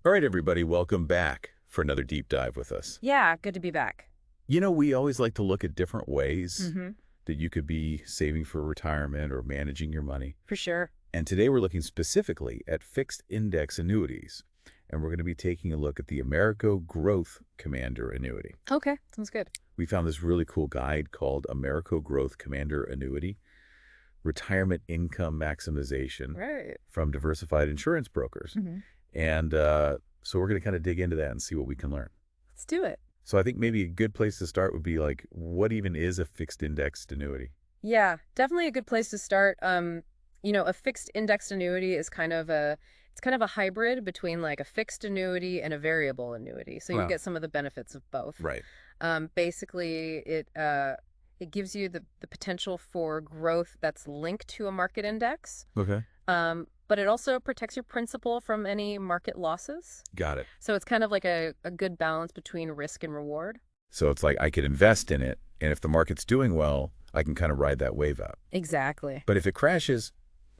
All right, everybody, welcome back for another deep dive with us. Yeah, good to be back. You know, we always like to look at different ways Mm-hmm. that you could be saving for retirement or managing your money. For sure. And today we're looking specifically at fixed index annuities. And we're going to be taking a look at the Americo Growth Commander Annuity. Okay, sounds good. We found this really cool guide called Americo Growth Commander Annuity, Retirement Income Maximization Right. from Diversified Insurance Brokers. Mm-hmm. And so we're going to kind of dig into that and see what we can learn. Let's do it. So I think maybe a good place to start would be like, what even is a fixed indexed annuity? Yeah, definitely a good place to start. A fixed indexed annuity is kind of a hybrid between like a fixed annuity and a variable annuity. So you Wow. get some of the benefits of both. Right. Basically, it gives you the potential for growth that's linked to a market index. Okay. But it also protects your principal from any market losses. Got it. So it's kind of like a good balance between risk and reward. So it's like I could invest in it, and if the market's doing well, I can kind of ride that wave out. Exactly. But if it crashes,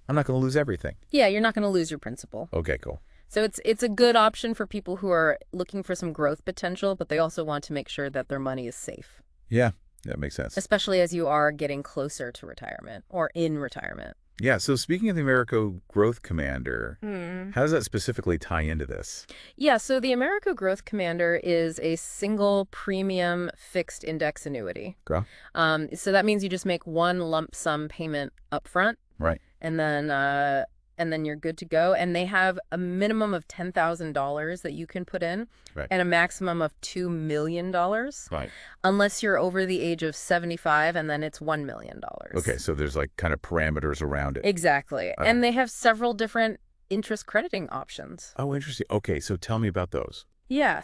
I'm not going to lose everything. Yeah, you're not going to lose your principal. Okay, cool. So it's a good option for people who are looking for some growth potential, but they also want to make sure that their money is safe, Yeah, that makes sense. especially as you are getting closer to retirement or in retirement. Yeah, so speaking of the Americo Growth Commander, how does that specifically tie into this? Yeah, so the Americo Growth Commander is a single premium fixed index annuity. Girl? So that means you just make one lump sum payment up front, Right. and then you're good to go. And they have a minimum of $10,000 that you can put in, Right. and a maximum of $2 million, Right. unless you're over the age of 75, and then it's $1 million. Okay, so there's like kind of parameters around it. Exactly. Okay. And they have several different interest crediting options. Oh, interesting. Okay, so tell me about those. Yeah,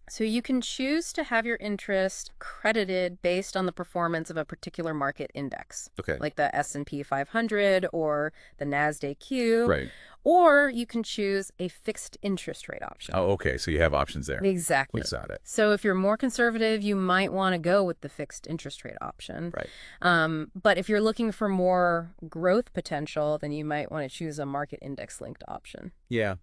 so you can choose to have your interest credited based on the performance of a particular market index, Okay. like the S&P 500 or the NASDAQ, Right. or you can choose a fixed interest rate option. Oh, okay, so you have options there. Exactly. We got it. So if you're more conservative, you might want to go with the fixed interest rate option. Right. But if you're looking for more growth potential, then you might want to choose a market index linked option. Yeah.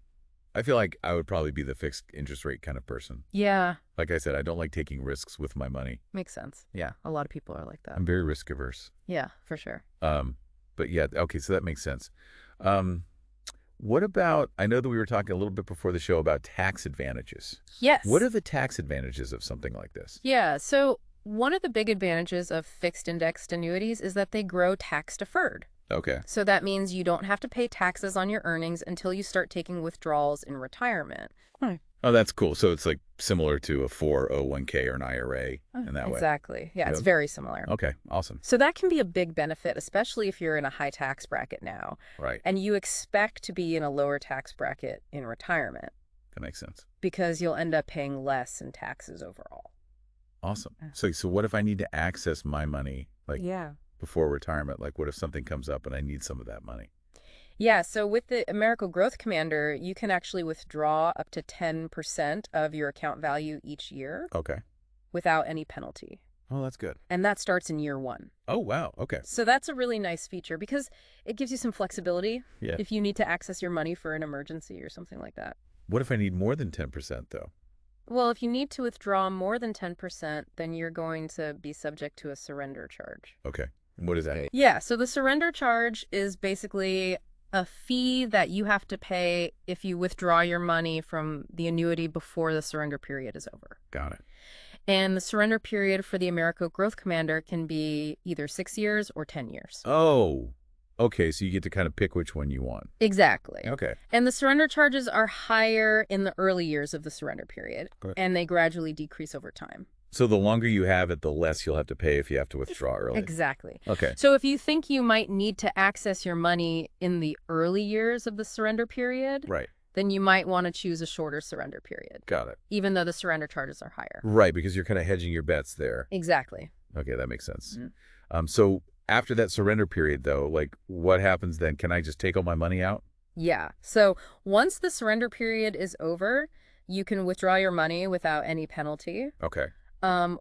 I feel like I would probably be the fixed interest rate kind of person. Yeah, Like I said, I don't like taking risks with my money. makes sense. Yeah. A lot of people are like that. I'm very risk averse. Yeah, for sure. But yeah, okay, so that makes sense. What about, I know that we were talking a little bit before the show about tax advantages. Yes. What are the tax advantages of something like this? Yeah, so one of the big advantages of fixed indexed annuities is that they grow tax deferred. Okay. So that means you don't have to pay taxes on your earnings until you start taking withdrawals in retirement. Oh, that's cool. So it's like similar to a 401k or an IRA in that way. Exactly. Yeah, it's Yep. very similar. Okay, awesome. So that can be a big benefit, especially if you're in a high tax bracket now Right. and you expect to be in a lower tax bracket in retirement, That makes sense. because you'll end up paying less in taxes overall. Awesome. So what if I need to access my money like Yeah. before retirement? Like what if something comes up and I need some of that money? Yeah, so with the Americo Growth Commander, you can actually withdraw up to 10% of your account value each year Okay. without any penalty. Oh, that's good. And that starts in year one. Oh, wow. Okay. So that's a really nice feature because it gives you some flexibility Yeah. if you need to access your money for an emergency or something like that. What if I need more than 10% though? Well, if you need to withdraw more than 10%, then you're going to be subject to a surrender charge. Okay. What is that? Yeah, so the surrender charge is basically a fee that you have to pay if you withdraw your money from the annuity before the surrender period is over. Got it. And the surrender period for the Americo Growth Commander can be either 6 years or 10 years. Oh, okay. So you get to kind of pick which one you want. Exactly. Okay. And the surrender charges are higher in the early years of the surrender period, Correct. and they gradually decrease over time. So the longer you have it, the less you'll have to pay if you have to withdraw early. Exactly. Okay. So if you think you might need to access your money in the early years of the surrender period, Right. then you might want to choose a shorter surrender period, Got it. even though the surrender charges are higher. Right, because you're kind of hedging your bets there. Exactly. Okay, that makes sense. Mhm. So after that surrender period, though, like what happens then? Can I just take all my money out? Yeah. So once the surrender period is over, you can withdraw your money without any penalty, Okay.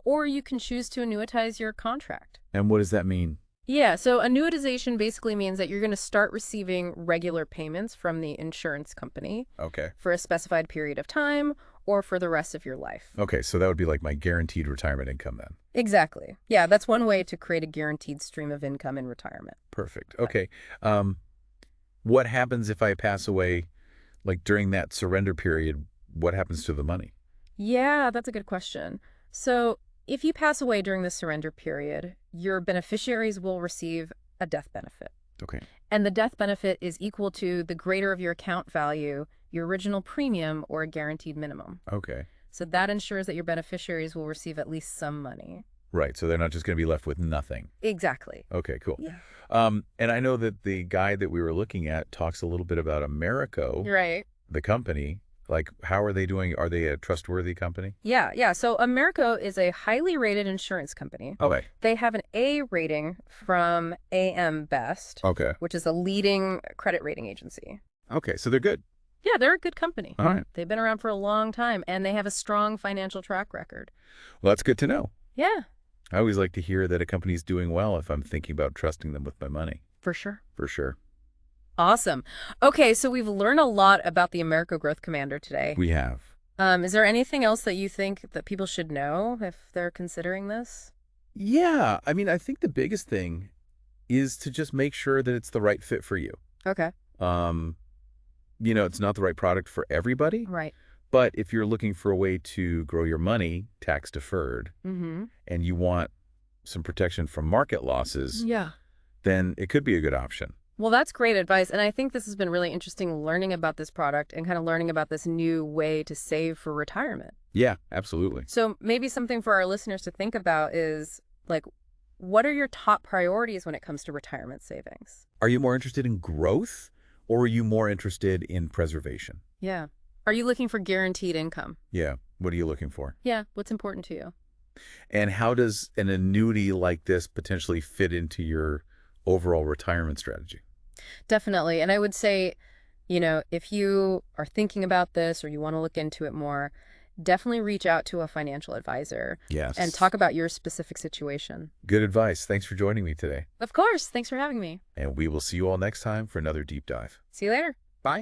or you can choose to annuitize your contract. And what does that mean? Yeah, so annuitization basically means that you're going to start receiving regular payments from the insurance company Okay. for a specified period of time or for the rest of your life. Okay, so that would be like my guaranteed retirement income then. Exactly. Yeah, that's one way to create a guaranteed stream of income in retirement. Perfect. Okay. Um, what happens if I pass away, like during that surrender period? What happens to the money? Yeah, that's a good question. So, if you pass away during the surrender period, your beneficiaries will receive a death benefit. Okay. And the death benefit is equal to the greater of your account value, your original premium, or a guaranteed minimum. Okay. So that ensures that your beneficiaries will receive at least some money. Right. So they're not just going to be left with nothing. Exactly. Okay, cool. Yeah. And I know that the guide that we were looking at talks a little bit about Americo, Right. the company. Like, how are they doing? Are they a trustworthy company? Yeah. So Americo is a highly rated insurance company. Okay. They have an A rating from AM Best, Okay. which is a leading credit rating agency. Okay, so they're good. Yeah, they're a good company. All right. They've been around for a long time, and they have a strong financial track record. Well, that's good to know. Yeah, I always like to hear that a company's doing well if I'm thinking about trusting them with my money. for sure. For sure. Awesome. Okay, so we've learned a lot about the Americo Growth Commander today. We have. Is there anything else that you think that people should know if they're considering this? Yeah. I mean, I think the biggest thing is to just make sure that it's the right fit for you. Okay. Um, it's not the right product for everybody, Right. but if you're looking for a way to grow your money tax deferred Mm-hmm. and you want some protection from market losses, Yeah. then it could be a good option. Well, that's great advice. And I think this has been really interesting learning about this product and kind of learning about this new way to save for retirement. Yeah, absolutely. So maybe something for our listeners to think about is like, what are your top priorities when it comes to retirement savings? Are you more interested in growth or are you more interested in preservation? Yeah. Are you looking for guaranteed income? Yeah. What are you looking for? Yeah. What's important to you? And how does an annuity like this potentially fit into your overall retirement strategy? Definitely. And I would say, if you are thinking about this or you want to look into it more, definitely reach out to a financial advisor Yes. and talk about your specific situation. Good advice. Thanks for joining me today. Of course. Thanks for having me. And we will see you all next time for another deep dive. See you later.